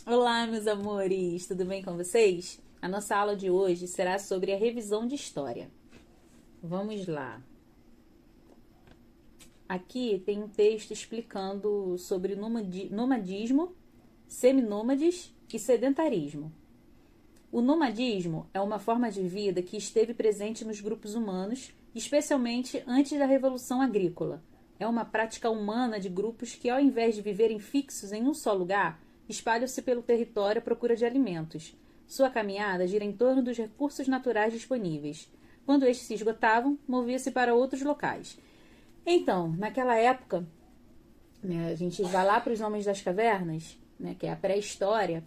Olá, meus amores, tudo bem com vocês? A nossa aula de hoje será sobre a revisão de história. Vamos lá. Aqui tem um texto explicando sobre nomadismo, seminômades e sedentarismo. O nomadismo é uma forma de vida que esteve presente nos grupos humanos, especialmente antes da Revolução Agrícola. É uma prática humana de grupos que, ao invés de viverem fixos em um só lugar, espalham-se pelo território à procura de alimentos. Sua caminhada gira em torno dos recursos naturais disponíveis. Quando estes se esgotavam, movia-se para outros locais. Então, naquela época, né, a gente vai lá para os Homens das Cavernas, né, que é a pré-história.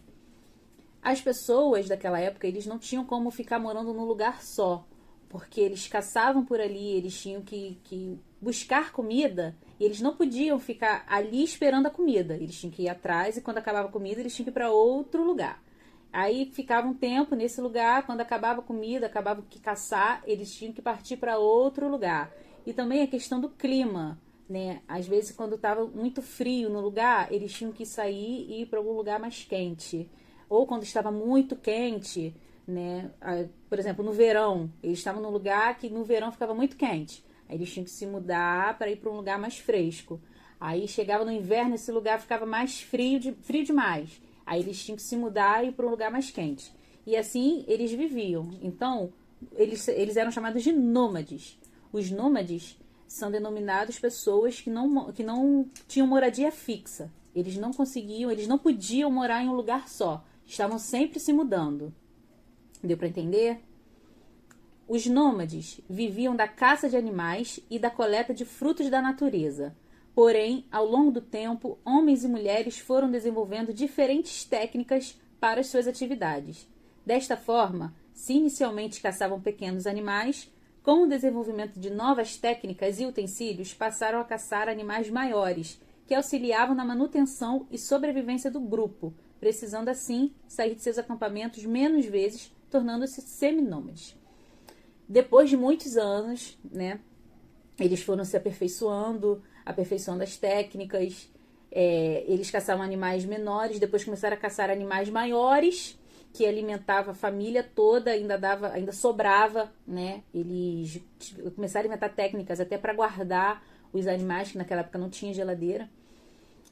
As pessoas daquela época, eles não tinham como ficar morando num lugar só, porque eles caçavam por ali, eles tinham que buscar comida, e eles não podiam ficar ali esperando a comida, eles tinham que ir atrás, e quando acabava a comida, eles tinham que ir para outro lugar. Aí ficava um tempo nesse lugar, quando acabava a comida, acabava que caçar, eles tinham que partir para outro lugar. E também a questão do clima, né? Às vezes, quando estava muito frio no lugar, eles tinham que sair e ir para algum lugar mais quente. Ou quando estava muito quente, né? Por exemplo, no verão, eles estavam num lugar que no verão ficava muito quente. Aí eles tinham que se mudar para ir para um lugar mais fresco. Aí chegava no inverno, esse lugar ficava mais frio demais. Aí eles tinham que se mudar e ir para um lugar mais quente. E assim eles viviam. Então, eles eram chamados de nômades. Os nômades são denominados pessoas que não tinham moradia fixa. Eles não conseguiam, eles não podiam morar em um lugar só. Estavam sempre se mudando. Deu para entender? Os nômades viviam da caça de animais e da coleta de frutos da natureza. Porém, ao longo do tempo, homens e mulheres foram desenvolvendo diferentes técnicas para as suas atividades. Desta forma, se inicialmente caçavam pequenos animais, com o desenvolvimento de novas técnicas e utensílios, passaram a caçar animais maiores, que auxiliavam na manutenção e sobrevivência do grupo, precisando assim sair de seus acampamentos menos vezes, tornando-se seminômades. Depois de muitos anos, né, eles foram se aperfeiçoando as técnicas, eles caçavam animais menores, depois começaram a caçar animais maiores, que alimentava a família toda, ainda sobrava, né? Eles começaram a inventar técnicas até para guardar os animais, que naquela época não tinha geladeira,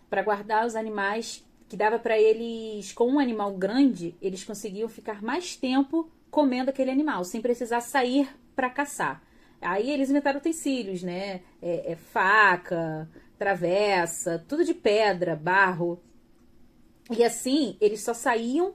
para guardar os animais, que dava para eles, com um animal grande, eles conseguiam ficar mais tempo comendo aquele animal, sem precisar sair para caçar. Aí eles inventaram utensílios, né? Faca, travessa, tudo de pedra, barro. E assim, eles só saíam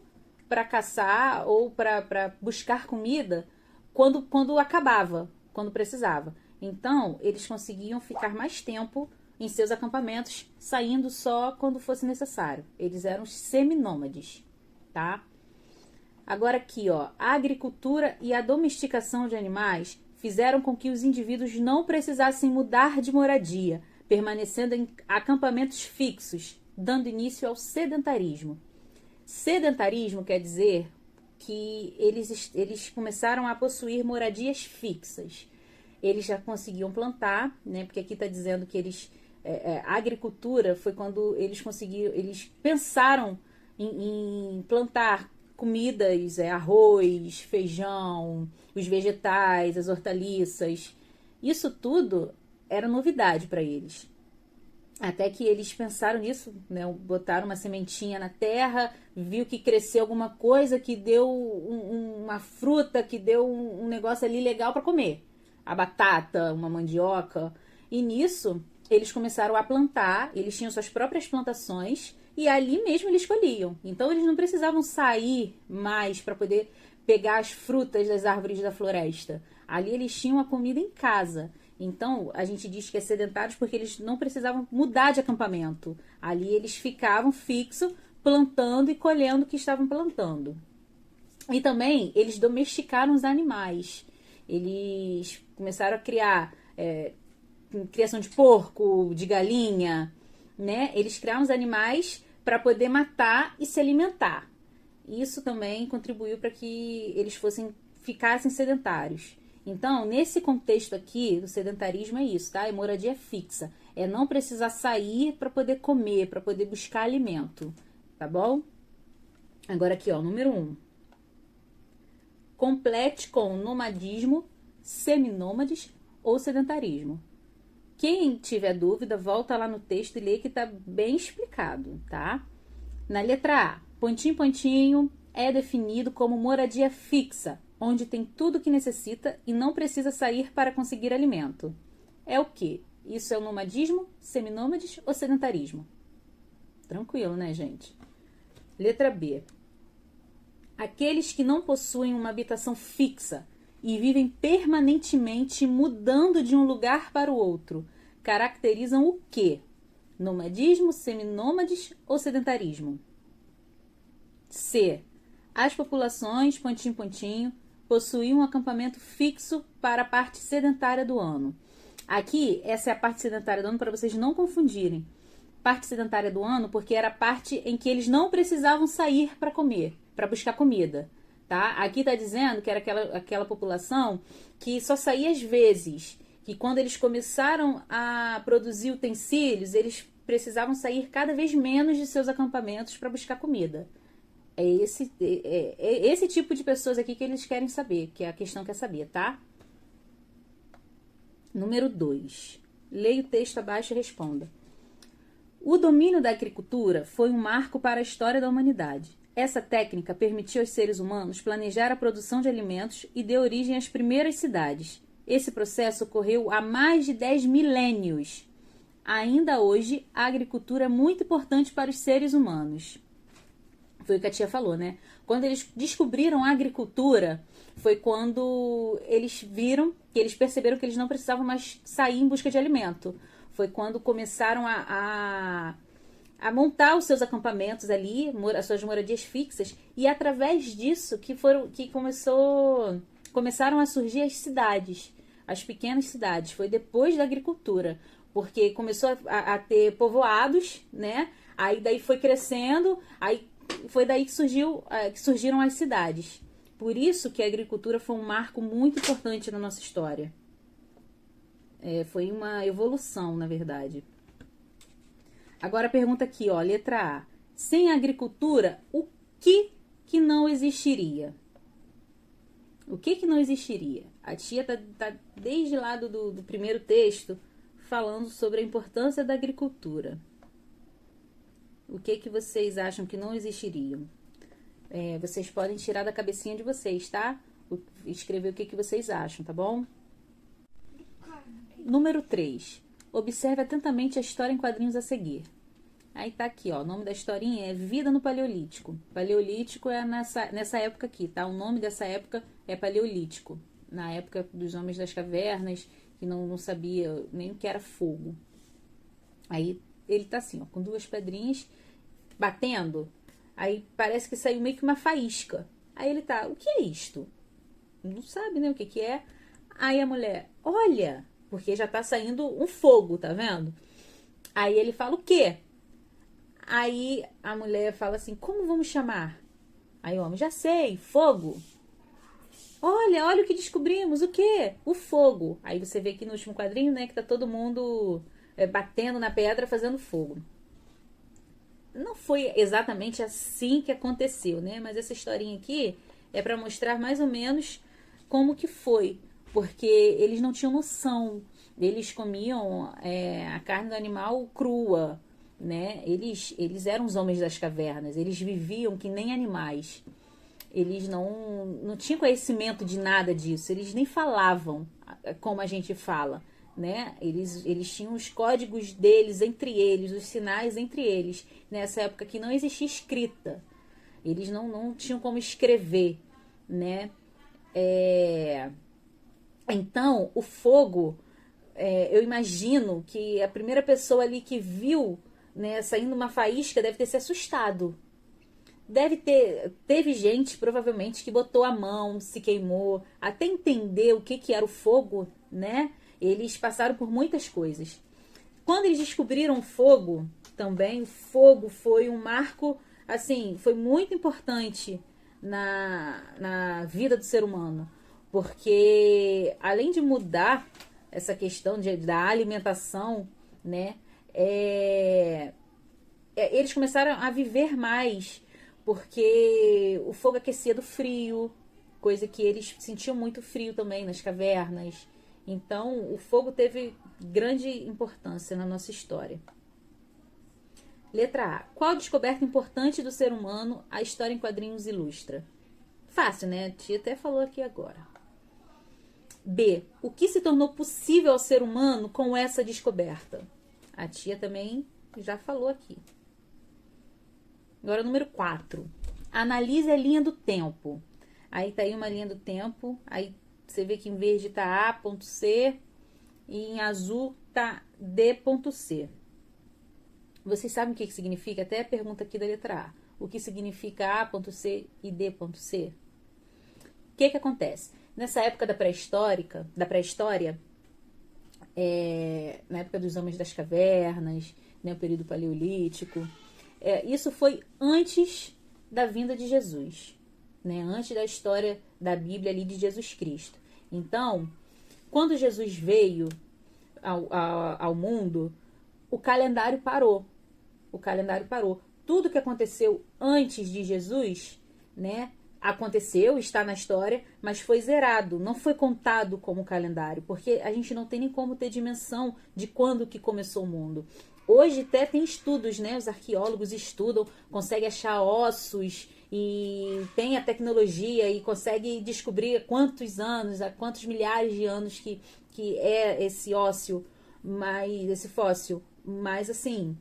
para caçar ou para buscar comida quando acabava, quando precisava. Então, eles conseguiam ficar mais tempo em seus acampamentos, saindo só quando fosse necessário. Eles eram seminômades, tá? Agora aqui, ó, a agricultura e a domesticação de animais fizeram com que os indivíduos não precisassem mudar de moradia, permanecendo em acampamentos fixos, dando início ao sedentarismo. Sedentarismo quer dizer que eles começaram a possuir moradias fixas. Eles já conseguiam plantar, né? Porque aqui está dizendo que a agricultura foi quando eles pensaram em plantar comidas, arroz, feijão, os vegetais, as hortaliças. Isso tudo era novidade para eles. Até que eles pensaram nisso, né? Botaram uma sementinha na terra, viu que cresceu alguma coisa, que deu uma fruta, que deu um negócio ali legal para comer. A batata, uma mandioca. E nisso, eles começaram a plantar, eles tinham suas próprias plantações, e ali mesmo eles colhiam. Então, eles não precisavam sair mais para poder pegar as frutas das árvores da floresta. Ali eles tinham a comida em casa. Então, a gente diz que é sedentários porque eles não precisavam mudar de acampamento. Ali eles ficavam fixos, plantando e colhendo o que estavam plantando. E também, eles domesticaram os animais. Eles começaram a criar criação de porco, de galinha, né? Eles criaram os animais para poder matar e se alimentar. Isso também contribuiu para que eles ficassem sedentários. Então, nesse contexto aqui, o sedentarismo é isso, tá? É moradia fixa. É não precisar sair para poder comer, para poder buscar alimento, tá bom? Agora aqui, ó, número 1. Complete com nomadismo, seminômades ou sedentarismo. Quem tiver dúvida, volta lá no texto e lê que tá bem explicado, tá? Na letra A, pontinho, pontinho, é definido como moradia fixa, onde tem tudo o que necessita e não precisa sair para conseguir alimento. É o quê? Isso é o nomadismo, seminômades ou sedentarismo? Tranquilo, né, gente? Letra B. Aqueles que não possuem uma habitação fixa e vivem permanentemente mudando de um lugar para o outro, caracterizam o quê? Nomadismo, seminômades ou sedentarismo? C. As populações, pontinho, pontinho, possuíam um acampamento fixo para a parte sedentária do ano. Aqui, essa é a parte sedentária do ano para vocês não confundirem. Parte sedentária do ano porque era a parte em que eles não precisavam sair para comer, para buscar comida, tá? Aqui está dizendo que era aquela população que só saía às vezes, que quando eles começaram a produzir utensílios, eles precisavam sair cada vez menos de seus acampamentos para buscar comida. É esse tipo de pessoas aqui que eles querem saber, que é a questão quer saber, tá? Número 2. Leia o texto abaixo e responda. O domínio da agricultura foi um marco para a história da humanidade. Essa técnica permitiu aos seres humanos planejar a produção de alimentos e deu origem às primeiras cidades. Esse processo ocorreu há mais de 10 milênios. Ainda hoje, a agricultura é muito importante para os seres humanos. Foi o que a tia falou, né? Quando eles descobriram a agricultura, foi quando eles viram, que eles perceberam que eles não precisavam mais sair em busca de alimento. Foi quando começaram a montar os seus acampamentos ali, as suas moradias fixas, e através disso que começaram a surgir as cidades, as pequenas cidades. Foi depois da agricultura, porque começou a ter povoados, né? Aí daí foi crescendo, aí foi daí que surgiram as cidades. Por isso que a agricultura foi um marco muito importante na nossa história. Foi uma evolução, na verdade. Agora a pergunta aqui, ó, letra A. Sem a agricultura, o que não existiria? O que não existiria? A tia tá desde lá do primeiro texto falando sobre a importância da agricultura. O que vocês acham que não existiriam? Vocês podem tirar da cabecinha de vocês, tá? Escrever o que vocês acham, tá bom? Número 3. Observe atentamente a história em quadrinhos a seguir. Aí tá aqui, ó. O nome da historinha é Vida no Paleolítico. Paleolítico é nessa época aqui, tá? O nome dessa época é Paleolítico. Na época dos homens das cavernas, que não sabia nem o que era fogo. Aí ele tá assim, ó, com duas pedrinhas batendo. Aí parece que saiu meio que uma faísca. Aí ele tá, o que é isto? Não sabe, né, o que é. Aí a mulher, olha, porque já tá saindo um fogo, tá vendo? Aí ele fala, o quê? Aí a mulher fala assim, como vamos chamar? Aí o homem, já sei, fogo. Olha o que descobrimos, o quê? O fogo. Aí você vê aqui no último quadrinho, né, que tá todo mundo batendo na pedra, fazendo fogo. Não foi exatamente assim que aconteceu, né? Mas essa historinha aqui é para mostrar mais ou menos como que foi. Porque eles não tinham noção. Eles comiam a carne do animal crua, né? Eles eram os homens das cavernas. Eles viviam que nem animais. Eles não tinham conhecimento de nada disso. Eles nem falavam como a gente fala, né? Eles tinham os códigos deles entre eles, os sinais entre eles. Nessa época que não existia escrita. Eles não tinham como escrever, né? Então, o fogo, eu imagino que a primeira pessoa ali que viu, né, saindo uma faísca deve ter se assustado. Teve gente, provavelmente, que botou a mão, se queimou, até entender o que era o fogo, né? Eles passaram por muitas coisas. Quando eles descobriram o fogo, também, o fogo foi um marco, assim, foi muito importante na vida do ser humano. Porque, além de mudar essa questão da alimentação, né? Eles começaram a viver mais, porque o fogo aquecia do frio, coisa que eles sentiam muito frio também nas cavernas. Então, o fogo teve grande importância na nossa história. Letra A. Qual descoberta importante do ser humano a história em quadrinhos ilustra? Fácil, né? A tia até falou aqui agora. B. O que se tornou possível ao ser humano com essa descoberta? A tia também já falou aqui. Agora, número 4. Analise a linha do tempo. Aí tá aí uma linha do tempo. Aí você vê que em verde tá A.C e em azul tá D.C. Vocês sabem o que significa? Até a pergunta aqui da letra A. O que significa A.C e D.C? O que acontece? Nessa época da pré-história, na época dos homens das cavernas, né, o período paleolítico, isso foi antes da vinda de Jesus, né, antes da história da Bíblia ali de Jesus Cristo. Então, quando Jesus veio ao mundo, o calendário parou. Tudo que aconteceu antes de Jesus, né, aconteceu, está na história, mas foi zerado, não foi contado como calendário, porque a gente não tem nem como ter dimensão de quando que começou o mundo. Hoje até tem estudos, né? Os arqueólogos estudam, conseguem achar ossos e tem a tecnologia e consegue descobrir há quantos anos, há quantos milhares de anos que é esse ósseo, esse fóssil, mas assim,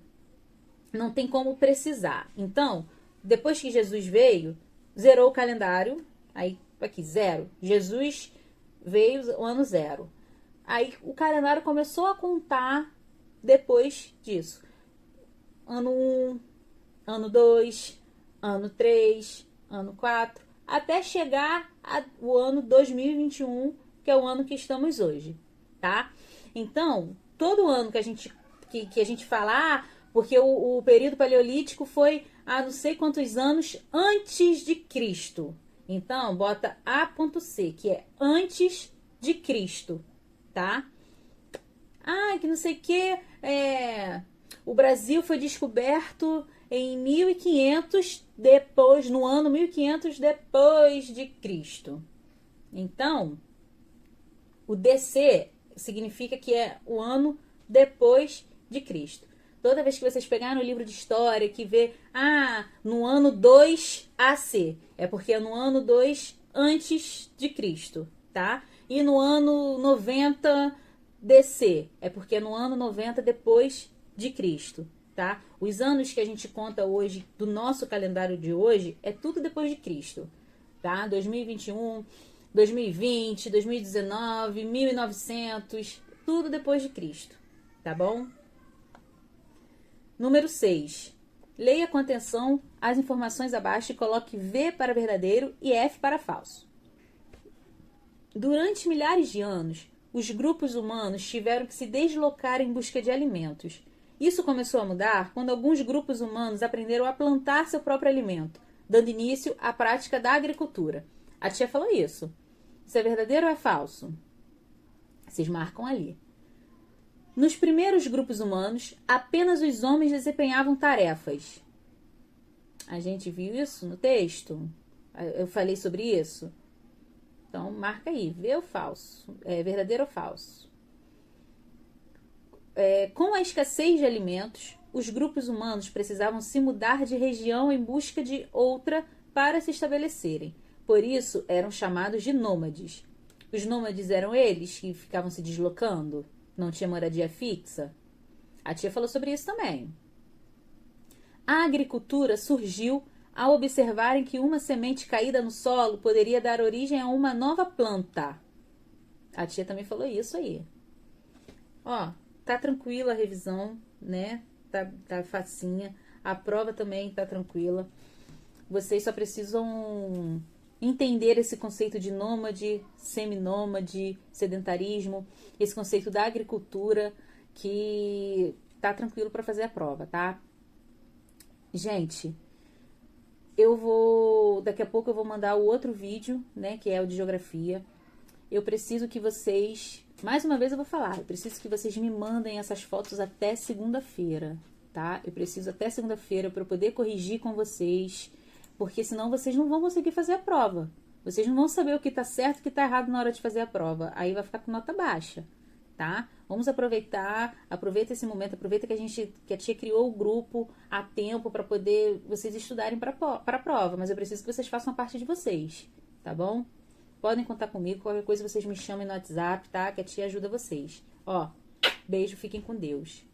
não tem como precisar. Então, depois que Jesus veio, zerou o calendário, aí aqui, 0. Jesus veio o ano 0. Aí o calendário começou a contar depois disso. Ano 1, ano 2, ano 3, ano 4, até chegar o ano 2021, que é o ano que estamos hoje, tá? Então, todo ano que a gente fala, porque o período paleolítico foi há não sei quantos anos antes de Cristo. Então, bota A.C, que é antes de Cristo, tá? Que não sei o que, o Brasil foi descoberto em 1500 no ano 1500 depois de Cristo. Então, o DC significa que é o ano depois de Cristo. Toda vez que vocês pegarem no livro de história que vê, no ano 2 AC, é porque é no ano 2 antes de Cristo, tá? E no ano 90 DC, é porque é no ano 90 depois de Cristo, tá? Os anos que a gente conta hoje, do nosso calendário de hoje, é tudo depois de Cristo, tá? 2021, 2020, 2019, 1900, tudo depois de Cristo, tá bom? Número 6. Leia com atenção as informações abaixo e coloque V para verdadeiro e F para falso. Durante milhares de anos, os grupos humanos tiveram que se deslocar em busca de alimentos. Isso começou a mudar quando alguns grupos humanos aprenderam a plantar seu próprio alimento, dando início à prática da agricultura. A tia falou isso. Isso é verdadeiro ou é falso? Vocês marcam ali. Nos primeiros grupos humanos, apenas os homens desempenhavam tarefas. A gente viu isso no texto? Eu falei sobre isso? Então, marca aí, vê ou falso? É verdadeiro ou falso? Com a escassez de alimentos, os grupos humanos precisavam se mudar de região em busca de outra para se estabelecerem. Por isso, eram chamados de nômades. Os nômades eram eles que ficavam se deslocando? Não tinha moradia fixa? A tia falou sobre isso também. A agricultura surgiu ao observarem que uma semente caída no solo poderia dar origem a uma nova planta. A tia também falou isso aí. Tá tranquila a revisão, né? Tá facinha. A prova também tá tranquila. Vocês só precisam entender esse conceito de nômade, seminômade, sedentarismo, esse conceito da agricultura, que tá tranquilo para fazer a prova, tá? Gente, daqui a pouco eu vou mandar o outro vídeo, né, que é o de geografia. Eu preciso que vocês, mais uma vez eu vou falar, eu preciso que vocês me mandem essas fotos até segunda-feira, tá? Eu preciso até segunda-feira para eu poder corrigir com vocês, Porque senão vocês não vão conseguir fazer a prova. Vocês não vão saber o que tá certo e o que tá errado na hora de fazer a prova. Aí vai ficar com nota baixa, tá? Vamos aproveitar, aproveita esse momento, aproveita que a tia criou o grupo a tempo para poder vocês estudarem para a prova, mas eu preciso que vocês façam a parte de vocês, tá bom? Podem contar comigo, qualquer coisa vocês me chamem no WhatsApp, tá? Que a tia ajuda vocês. Ó, beijo, fiquem com Deus.